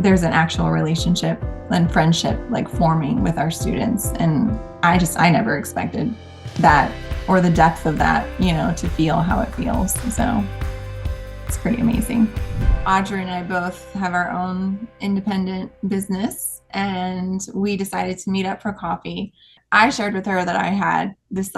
there's an actual relationship and friendship like forming with our students. And I never expected that or the depth of that, to feel how it feels. So it's pretty amazing. Adri and I both have our own independent business, and we decided to meet up for coffee. I shared with her that I had this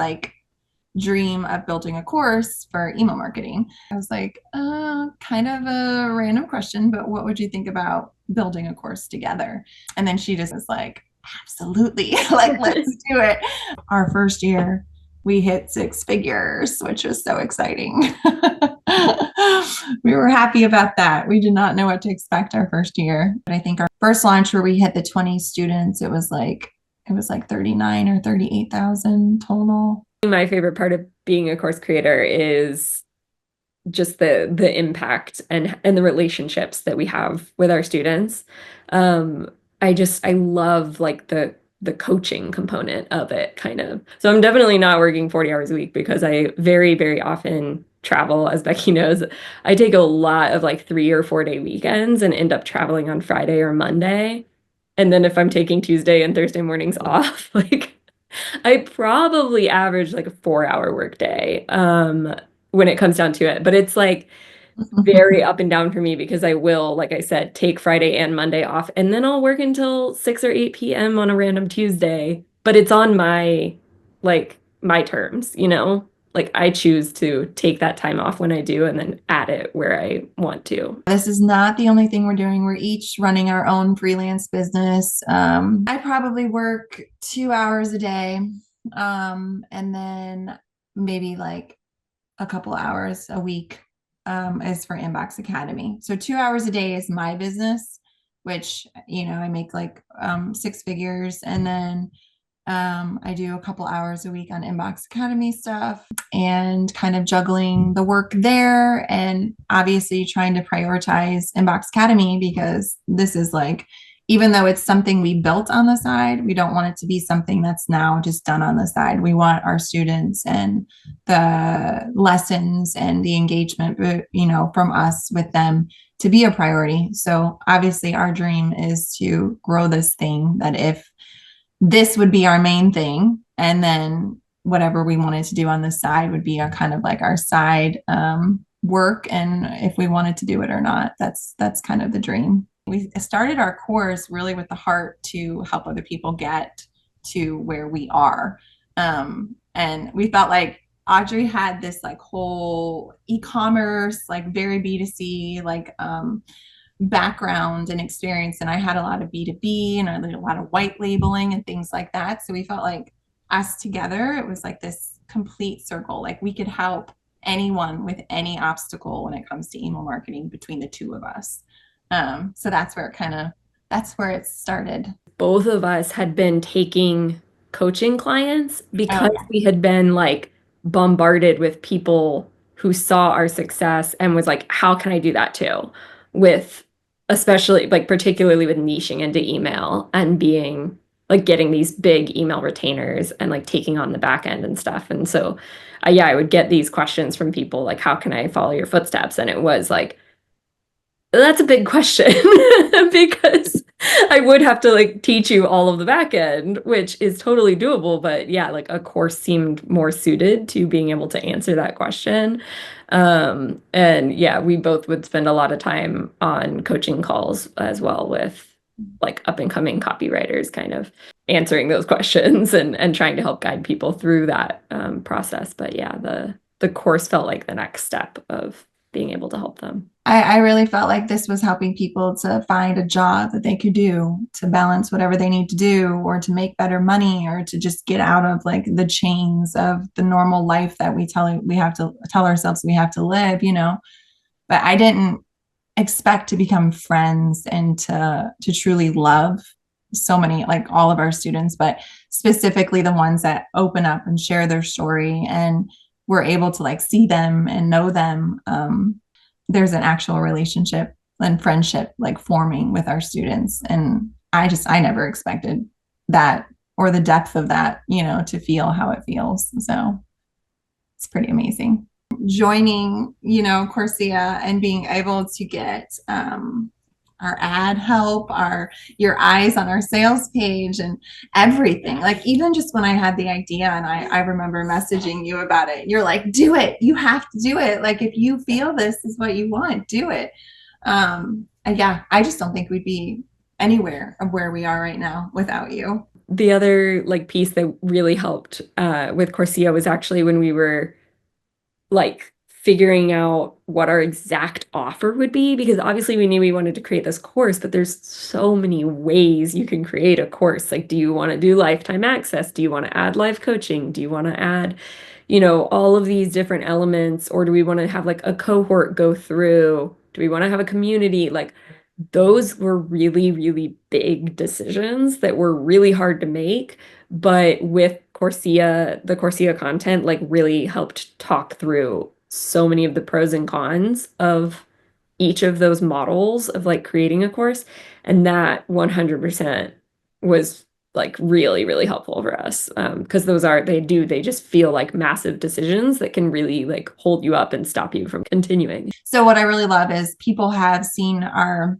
dream of building a course for email marketing. I was like, kind of a random question, but what would you think about building a course together? And then she just was like, absolutely, let's do it. Our first year, we hit 6 figures, which was so exciting. We were happy about that. We did not know what to expect our first year. But I think our first launch where we hit the 20 students, it was like 39 or 38,000 total. My favorite part of being a course creator is just the impact and the relationships that we have with our students. I love the coaching component of it, kind of. So I'm definitely not working 40 hours a week because I very, very often travel, as Becky knows. I take a lot of 3 or 4 day weekends and end up traveling on Friday or Monday. And then if I'm taking Tuesday and Thursday mornings off, I probably average a 4-hour work day when it comes down to it. But it's very up and down for me because I will, like I said, take Friday and Monday off, and then I'll work until 6 or 8 p.m. on a random Tuesday. But it's on my terms, I choose to take that time off when I do and then add it where I want to. This is not the only thing we're doing. We're each running our own freelance business. I probably work 2 hours a day, and then maybe a couple hours a week is for Inbox Academy. So 2 hours a day is my business, which, I make 6 figures. And then I do a couple hours a week on Inbox Academy stuff and kind of juggling the work there, and obviously trying to prioritize Inbox Academy because this is even though it's something we built on the side, we don't want it to be something that's now just done on the side. We want our students and the lessons and the engagement, from us with them to be a priority. So obviously our dream is to grow this thing, that if this would be our main thing, and then whatever we wanted to do on the side would be a kind of our side work. And if we wanted to do it or not, that's kind of the dream. We started our course really with the heart to help other people get to where we are. And we felt like Adri had this whole e-commerce, very B2C, background and experience. And I had a lot of B2B and I did a lot of white labeling and things like that. So we felt like us together, it was this complete circle. We could help anyone with any obstacle when it comes to email marketing between the two of us. So that's where it started. Both of us had been taking coaching clients because we had been bombarded with people who saw our success and was how can I do that too? With especially particularly with niching into email and being getting these big email retainers and taking on the back end and stuff. And so I would get these questions from people how can I follow your footsteps? And it was that's a big question because I would have to teach you all of the back end, which is totally doable. But yeah, a course seemed more suited to being able to answer that question. And yeah, we both would spend a lot of time on coaching calls as well with up and coming copywriters, kind of answering those questions and trying to help guide people through that process. But yeah, the course felt like the next step of being able to help them. I really felt like this was helping people to find a job that they could do to balance whatever they need to do, or to make better money, or to just get out of the chains of the normal life that we have to tell ourselves we have to live, But I didn't expect to become friends and to truly love so many, all of our students, but specifically the ones that open up and share their story and we're able to see them and know them. There's an actual relationship and friendship forming with our students. And I never expected that or the depth of that, to feel how it feels. So it's pretty amazing. Joining, Coursea and being able to get our ad help, our your eyes on our sales page and everything. Like even just when I had the idea and I remember messaging you about it, you're like, do it. You have to do it. Like if you feel this is what you want, do it. And yeah, I just don't think we'd be anywhere of where we are right now without you. The other like piece that really helped with Coursea was actually when we were like figuring out what our exact offer would be, because obviously we knew we wanted to create this course, but there's so many ways you can create a course. Like, do you want to do lifetime access? Do you want to add live coaching? Do you want to add, all of these different elements? Or do we want to have like a cohort go through? Do we want to have a community? Like, those were really, really big decisions that were really hard to make. But with Coursea, the Coursea content like really helped talk through so many of the pros and cons of each of those models of like creating a course. And that 100% was like really, really helpful for us. Because they just feel like massive decisions that can really like hold you up and stop you from continuing. So what I really love is people have seen our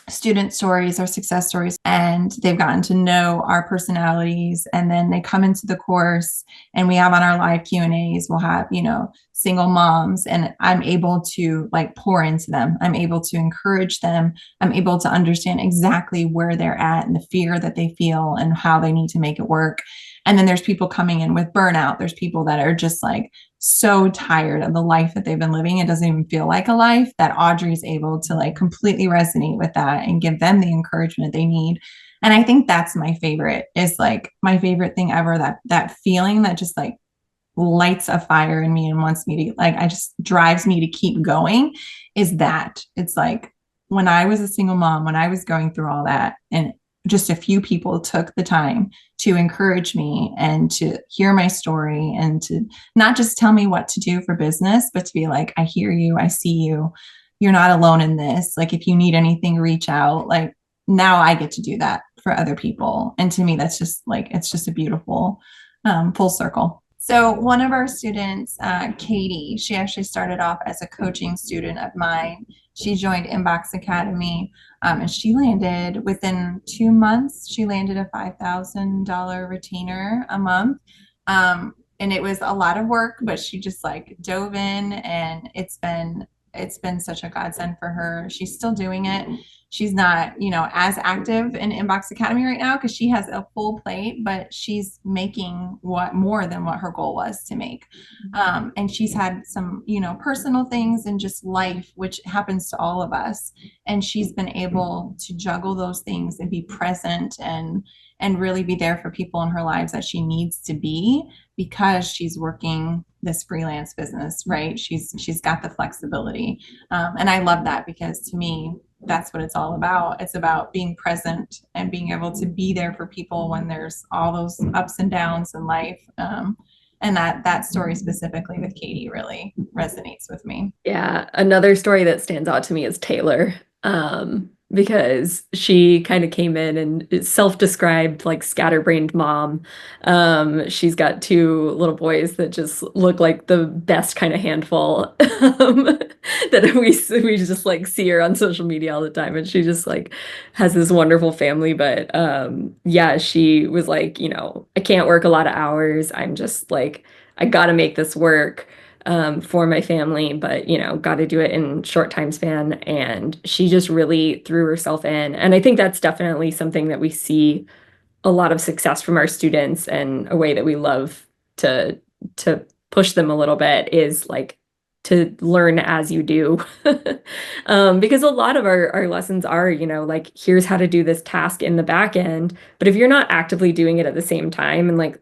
student stories or success stories and they've gotten to know our personalities, and then they come into the course and we have on our live Q&As, we'll have single moms, and I'm able to like pour into them, I'm able to encourage them, I'm able to understand exactly where they're at and the fear that they feel and how they need to make it work. And then there's people coming in with burnout, there's people that are just like so tired of the life that they've been living. It doesn't even feel like a life, that Audri's able to like completely resonate with that and give them the encouragement they need. And I think that's my favorite, is like my favorite thing ever, that feeling that just like lights a fire in me and wants me to like, I just drives me to keep going, is that it's like when I was a single mom, when I was going through all that, and just a few people took the time to encourage me and to hear my story and to not just tell me what to do for business, but to be like, I hear you, I see you, you're not alone in this. Like if you need anything, reach out. Like now I get to do that for other people. And to me, that's just like, it's just a beautiful full circle. So one of our students, Katie, she actually started off as a coaching student of mine. She joined Inbox Academy, and she landed within 2 months. She landed a $5,000 retainer a month. And it was a lot of work, but she just like dove in, and it's been such a godsend for her. She's still doing it. She's not, as active in Inbox Academy right now because she has a full plate, but she's making more than what her goal was to make. And she's had some, personal things and just life, which happens to all of us. And she's been able to juggle those things and be present and really be there for people in her lives that she needs to be, because she's working this freelance business, right? She's got the flexibility. And I love that, because to me, that's what it's all about. It's about being present and being able to be there for people when there's all those ups and downs in life. And that story specifically with Katie really resonates with me. Yeah, another story that stands out to me is Taylor, because she kind of came in and is self-described like scatterbrained mom. She's got two little boys that just look like the best kind of handful, that we just like see her on social media all the time, and she just like has this wonderful family. But yeah, she was like, I can't work a lot of hours. I'm just like, I gotta make this work for my family, but got to do it in short time span. And she just really threw herself in. And I think that's definitely something that we see a lot of success from our students, and a way that we love to push them a little bit is like to learn as you do. Because a lot of our lessons are, like, here's how to do this task in the back end. But if you're not actively doing it at the same time, and like,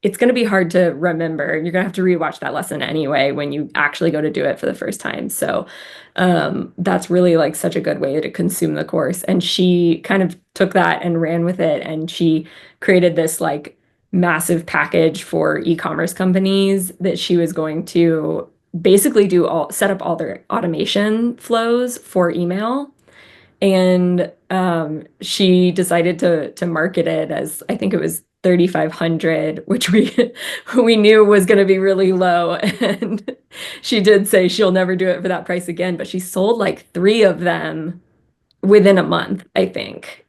it's going to be hard to remember. You're going to have to rewatch that lesson anyway when you actually go to do it for the first time. So that's really like such a good way to consume the course. And she kind of took that and ran with it. And she created this like massive package for e-commerce companies that she was going to basically set up all their automation flows for email. And she decided to market it as, I think it was 3,500, which we knew was going to be really low. And she did say she'll never do it for that price again, but she sold like three of them within a month, I think.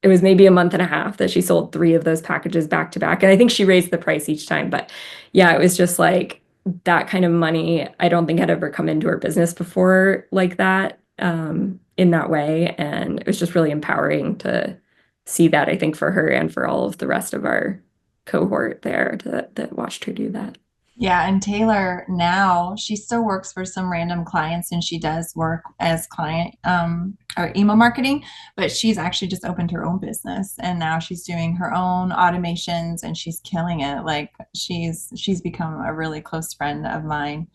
It was maybe a month and a half that she sold 3 of those packages back to back. And I think she raised the price each time. But yeah, it was just like that kind of money. I don't think had ever come into her business before like that, in that way. And it was just really empowering to see that, I think, for her and for all of the rest of our cohort there that watched her do that. Yeah, and Taylor now she still works for some random clients and she does work as client or email marketing, but she's actually just opened her own business and now she's doing her own automations and she's killing it. Like she's become a really close friend of mine.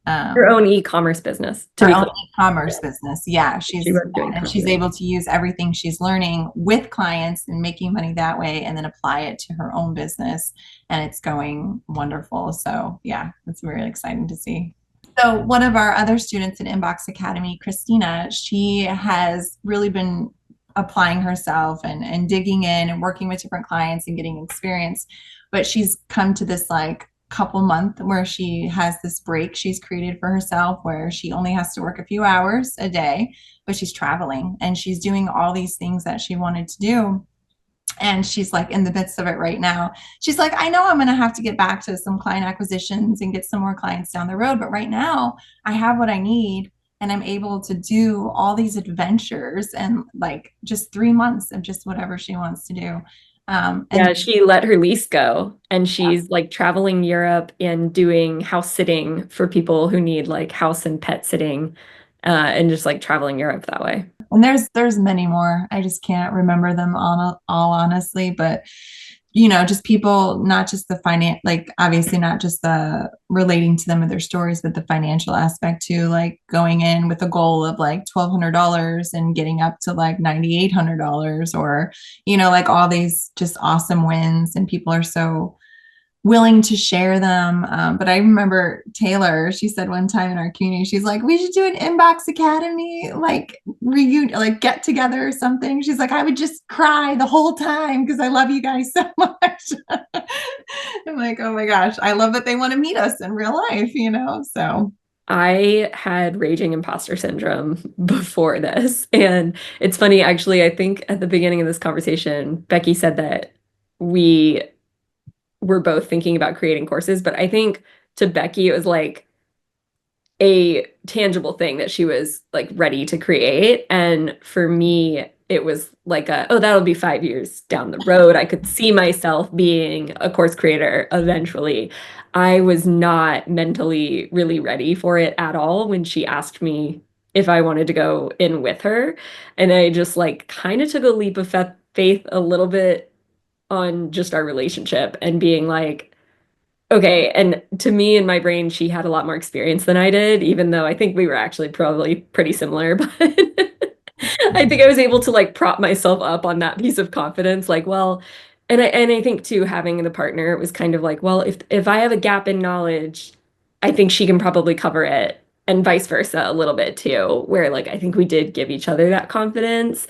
Her Um, own e-commerce business, to her be own clear. e-commerce business. Yeah, She was doing and she's content. able to use everything she's learning with clients and making money that way and then apply it to her own business and it's going wonderful. So, yeah, it's really exciting to see. So, one of our other students in Inbox Academy, Christina, she has really been applying herself and digging in and working with different clients and getting experience. But she's come to this like couple month where she has this break she's created for herself where she only has to work a few hours a day, but she's traveling and she's doing all these things that she wanted to do and she's like in the midst of it right now. She's like, I know I'm going to have to get back to some client acquisitions and get some more clients down the road, but right now I have what I need and I'm able to do all these adventures and like just 3 months of just whatever she wants to do. And Yeah, she let her lease go and she's like traveling Europe and doing house sitting for people who need like house and pet sitting, and just like traveling Europe that way. and there's many more. I just can't remember them all honestly, but you know, just people, not just the finance, like obviously not just the relating to them and their stories, but the financial aspect too, like going in with a goal of like $1,200 and getting up to like $9,800 or, you know, like all these just awesome wins and people are so willing to share them. But I remember Taylor, she said one time in our community, she's like, we should do an Inbox Academy, like reunion, like get together or something. She's like, I would just cry the whole time because I love you guys so much. I'm like, oh my gosh, I love that they want to meet us in real life, you know? So I had raging imposter syndrome before this. And it's funny, actually, I think at the beginning of this conversation, Becky said that we were both thinking about creating courses, but I think to Becky, it was like, a tangible thing that she was like ready to create. And for me, it was like oh, that'll be 5 years down the road. I could see myself being a course creator eventually. I was not mentally really ready for it at all when she asked me if I wanted to go in with her. And I just like kind of took a leap of faith a little bit on just our relationship and being like, okay, and to me in my brain, she had a lot more experience than I did, even though I think we were actually probably pretty similar. But I think I was able to like prop myself up on that piece of confidence, like, well, and I think too, having the partner, it was kind of like, well, if I have a gap in knowledge, I think she can probably cover it, and vice versa a little bit too, where like I think we did give each other that confidence.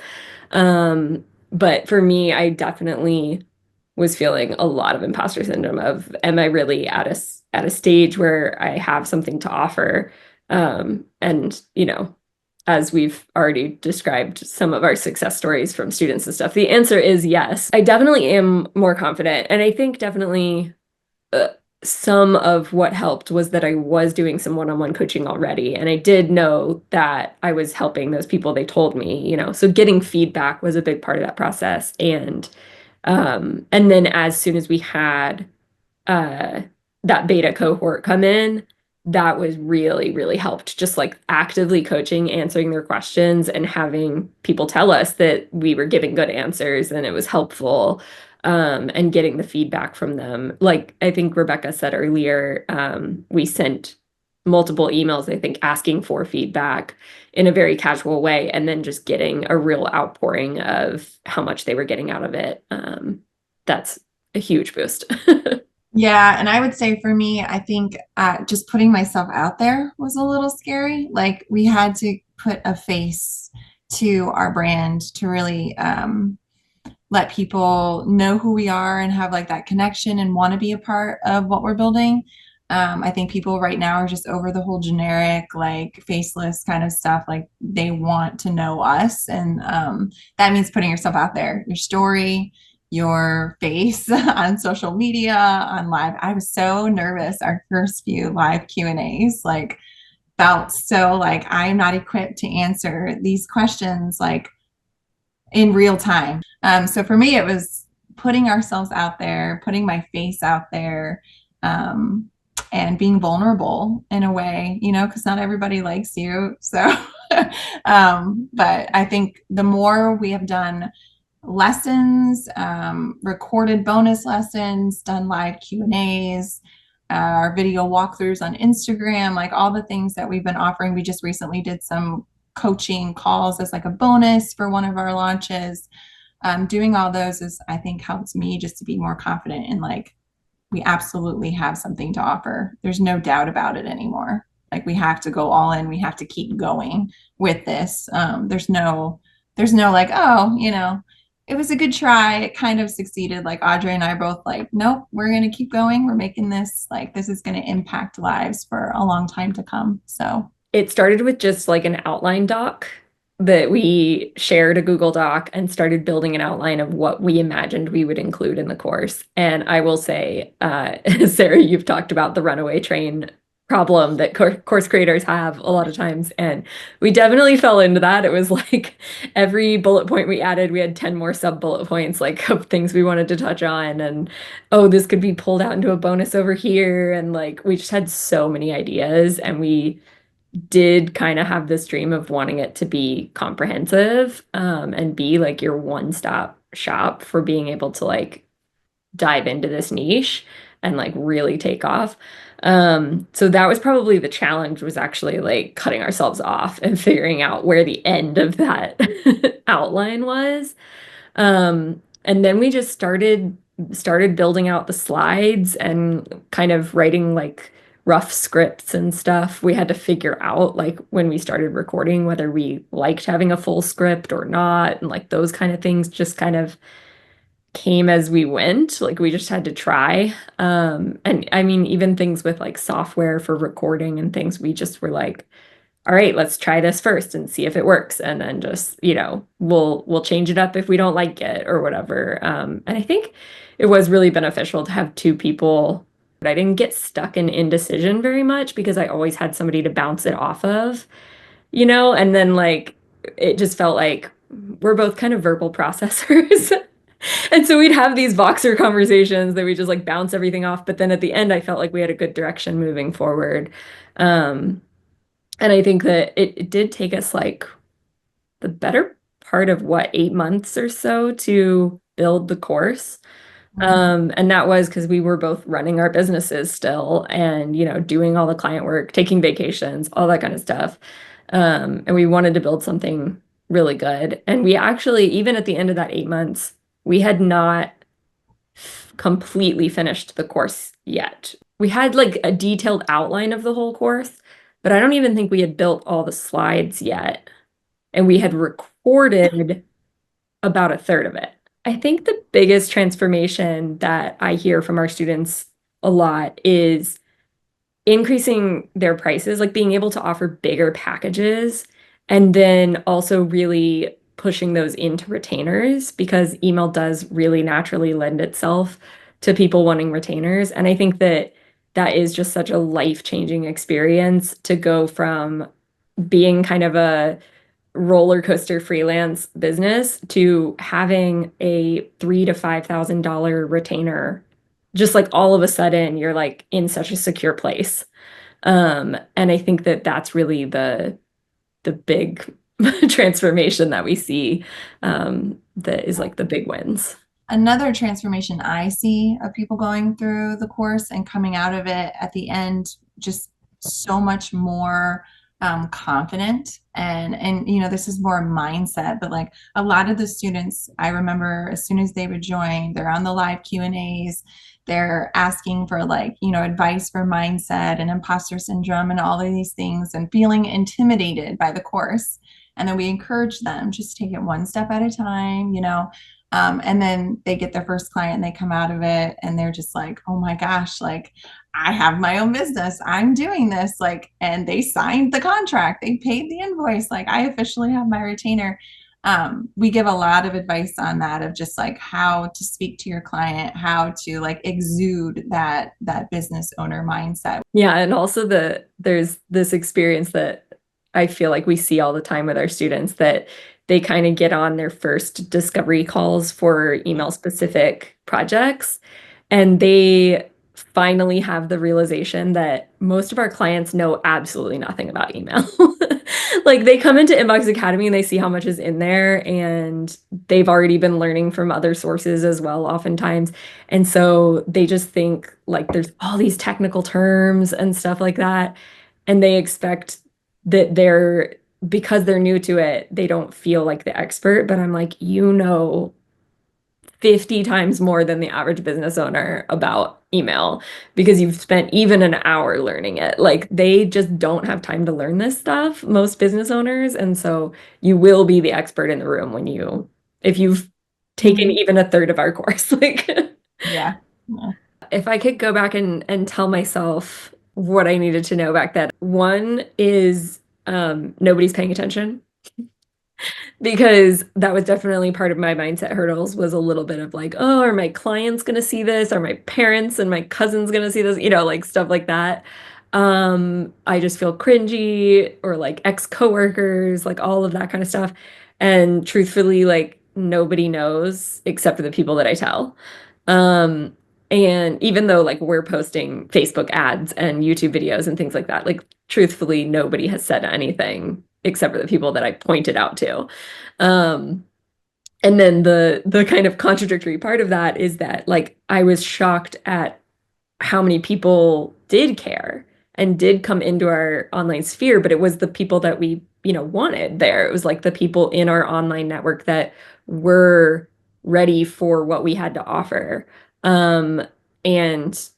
But for me, I definitely was feeling a lot of imposter syndrome of, am I really at a stage where I have something to offer? And you know, as we've already described some of our success stories from students and stuff, the answer is yes. I definitely am more confident, and I think definitely uh, some of what helped was that I was doing some one-on-one coaching already, and I did know that I was helping those people they told me, you know. So getting feedback was a big part of that process, and then as soon as we had uh, that beta cohort come in, that was really, really helped. Just like actively coaching, answering their questions, and having people tell us that we were giving good answers and it was helpful, and getting the feedback from them. Like I think Rebecca said earlier, we sent multiple emails, I think, asking for feedback in a very casual way, and then just getting a real outpouring of how much they were getting out of it. That's a huge boost. yeah, and I would say for me, I think just putting myself out there was a little scary. Like we had to put a face to our brand to really let people know who we are and have like that connection and want to be a part of what we're building. I think people right now are just over the whole generic, like faceless kind of stuff. Like they want to know us. And that means putting yourself out there, your story, your face on social media, on live. I was so nervous our first few live Q&As, like felt so like I'm not equipped to answer these questions like in real time. So for me, it was putting ourselves out there, putting my face out there, um, and being vulnerable in a way, you know, because not everybody likes you. So, but I think the more we have done lessons, recorded bonus lessons, done live Q&As, our video walkthroughs on Instagram, like all the things that we've been offering. We just recently did some coaching calls as like a bonus for one of our launches. Doing all those is, I think, helps me just to be more confident in like, we absolutely have something to offer. There's no doubt about it anymore. Like we have to go all in. We have to keep going with this. There's no like, oh, you know, it was a good try. It kind of succeeded. Like Audrey and I are both like, nope, we're going to keep going. We're making this like, this is going to impact lives for a long time to come. So It started with just like an outline doc that we shared a Google Doc and started building an outline of what we imagined we would include in the course. And I will say, Sarah, you've talked about the runaway train problem that course creators have a lot of times. And we definitely fell into that. It was like every bullet point we added, we had 10 more sub bullet points, like of things we wanted to touch on. And oh, this could be pulled out into a bonus over here. And like we just had so many ideas, and we did kind of have this dream of wanting it to be comprehensive, and be like your one-stop shop for being able to like dive into this niche and like really take off. So that was probably the challenge, was actually like cutting ourselves off and figuring out where the end of that outline was. And then we just started building out the slides and kind of writing like rough scripts and stuff. We had to figure out like when we started recording whether we liked having a full script or not, and like those kind of things just kind of came as we went. Like we just had to try. And I mean, even things with like software for recording and things, we just were like, all right, let's try this first and see if it works. And then just, you know, we'll change it up if we don't like it or whatever. And I think it was really beneficial to have two people. But I didn't get stuck in indecision very much because I always had somebody to bounce it off of, you know, and then like it just felt like we're both kind of verbal processors. And so we'd have these Voxer conversations that we just like bounce everything off. But then at the end, I felt like we had a good direction moving forward. Um, and I think that it did take us like the better part of what, 8 months or so to build the course. And that was because we were both running our businesses still and, you know, doing all the client work, taking vacations, all that kind of stuff. And we wanted to build something really good. And we actually, even at the end of that 8 months, we had not completely finished the course yet. We had like a detailed outline of the whole course, but I don't even think we had built all the slides yet. And we had recorded about a third of it. I think the biggest transformation that I hear from our students a lot is increasing their prices, like being able to offer bigger packages, and then also really pushing those into retainers, because email does really naturally lend itself to people wanting retainers. And I think that that is just such a life-changing experience to go from being kind of a roller coaster freelance business to having a $3,000 to $5,000 retainer. Just like all of a sudden, you're like in such a secure place. And I think that that's really the big transformation that we see, that is like the big wins. Another transformation I see of people going through the course and coming out of it at the end, just so much more confident. And you know, this is more mindset, but like a lot of the students, I remember as soon as they would join, they're on the live Q&As, they're asking for like, you know, advice for mindset and imposter syndrome and all of these things, and feeling intimidated by the course. And then we encourage them, just take it one step at a time, you know, And then they get their first client and they come out of it and they're just like, oh my gosh, like I have my own business. I'm doing this. Like, and they signed the contract, they paid the invoice. Like, I officially have my retainer. We give a lot of advice on that of just like how to speak to your client, how to like exude that business owner mindset. Yeah, and also there's this experience that I feel like we see all the time with our students that they kind of get on their first discovery calls for email specific projects and they finally have the realization that most of our clients know absolutely nothing about email. Like they come into Inbox Academy and they see how much is in there and they've already been learning from other sources as well oftentimes. And so they just think like there's all these technical terms and stuff like that. And they expect that because they're new to it, they don't feel like the expert. But I'm like, 50 times more than the average business owner about email because you've spent even an hour learning it. Like they just don't have time to learn this stuff, most business owners. And so you will be the expert in the room if you've taken Mhm. even a third of our course. Like Yeah. Yeah. if I could go back and tell myself what I needed to know back then, one is nobody's paying attention because that was definitely part of my mindset hurdles was a little bit of like, oh, are my clients going to see this? Are my parents and my cousins going to see this? Like stuff like that. I just feel cringy or like ex-coworkers, like all of that kind of stuff. And truthfully, like nobody knows except for the people that I tell. Um, and even though like we're posting Facebook ads and YouTube videos and things like that, like truthfully, nobody has said anything except for the people that I pointed out to. Um, and then the kind of contradictory part of that is that like I was shocked at how many people did care and did come into our online sphere, but it was the people that we, wanted there. It was like the people in our online network that were ready for what we had to offer. Um, and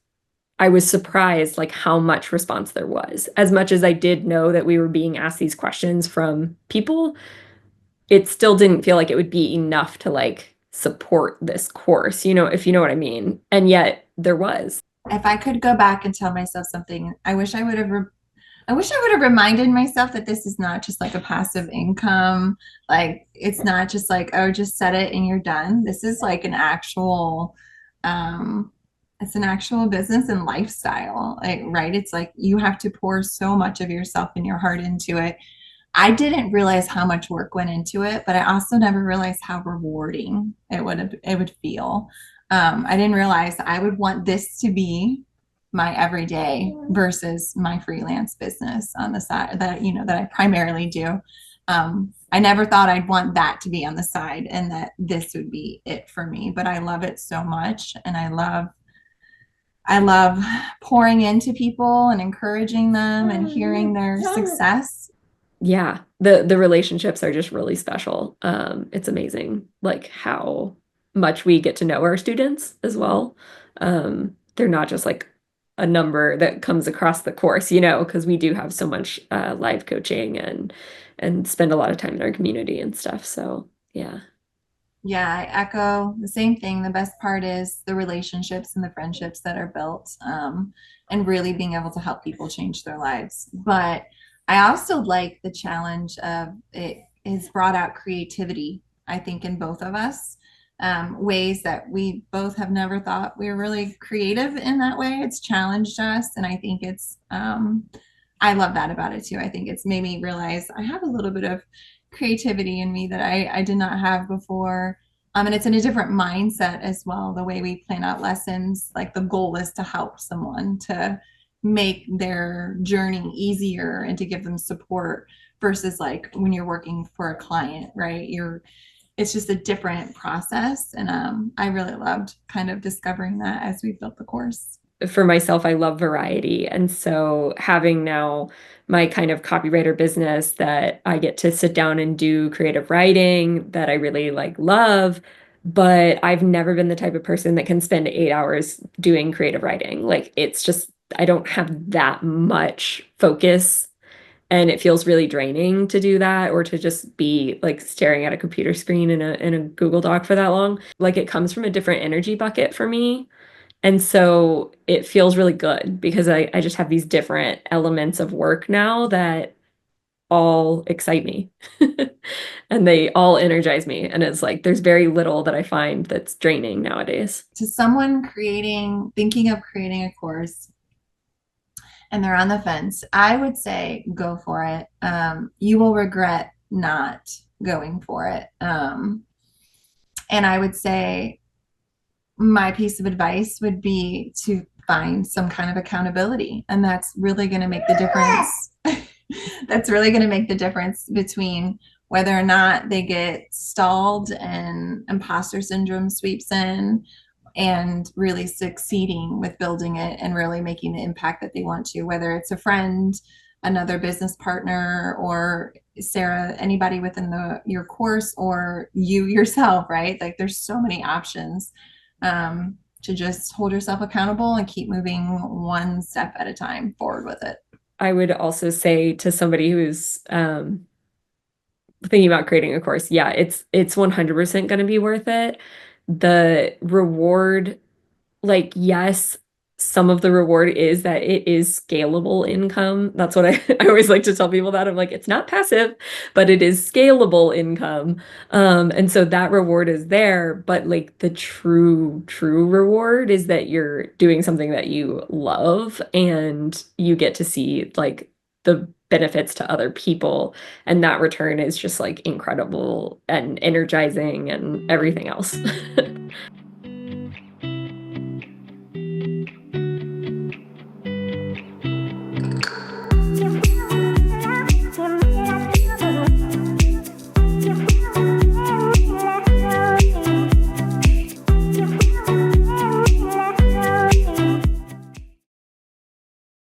I was surprised like how much response there was. As much as I did know that we were being asked these questions from people, it still didn't feel like it would be enough to like support this course, if you know what I mean. And yet there was. If I could go back and tell myself something, I wish I would have reminded myself that this is not just like a passive income. Like it's not just like, oh, just set it and you're done. This is like um, it's an actual business and lifestyle. Like, right? It's like you have to pour so much of yourself and your heart into it. I didn't realize how much work went into it, but I also never realized how rewarding it would feel. I didn't realize I would want this to be my everyday versus my freelance business on the side that I primarily do. I never thought I'd want that to be on the side and that this would be it for me, but I love it so much and I love pouring into people and encouraging them and hearing their success. Yeah, the relationships are just really special. It's amazing like how much we get to know our students as well. They're not just like a number that comes across the course, because we do have so much live coaching and spend a lot of time in our community and stuff. So yeah. Yeah, I echo the same thing. The best part is the relationships and the friendships that are built, and really being able to help people change their lives. But I also like the challenge of it has brought out creativity, I think, in both of us, ways that we both have never thought we were really creative in that way. It's challenged us. And I think I love that about it too. I think it's made me realize I have a little bit of creativity in me that I did not have before. And it's in a different mindset as well. The way we plan out lessons, like the goal is to help someone to make their journey easier and to give them support versus like when you're working for a client, right? It's just a different process. And I really loved kind of discovering that as we built the course. For myself, I love variety. And so having now my kind of copywriter business that I get to sit down and do creative writing that I really like love, but I've never been the type of person that can spend 8 hours doing creative writing. Like it's just I don't have that much focus And it feels really draining to do that or to just be like staring at a computer screen in a Google Doc for that long. Like it comes from a different energy bucket for me. And so it feels really good because I just have these different elements of work now that all excite me and they all energize me. And it's like there's very little that I find that's draining nowadays. To someone thinking of creating a course and they're on the fence, I would say go for it. You will regret not going for it. And I would say my piece of advice would be to find some kind of accountability. And that's really going to make the difference. That's really going to make the difference between whether or not they get stalled and imposter syndrome sweeps in and really succeeding with building it and really making the impact that they want to, whether it's a friend, another business partner, or Sarah, anybody within your course or you yourself, right? Like there's so many options to just hold yourself accountable and keep moving one step at a time forward with it. I would also say to somebody who's thinking about creating a course, yeah, it's 100% going to be worth it. The reward, like, yes, some of the reward is that it is scalable income. That's what I always like to tell people that. I'm like, it's not passive, but it is scalable income. And so that reward is there, but like the true reward is that you're doing something that you love and you get to see like the benefits to other people. And that return is just like incredible and energizing and everything else.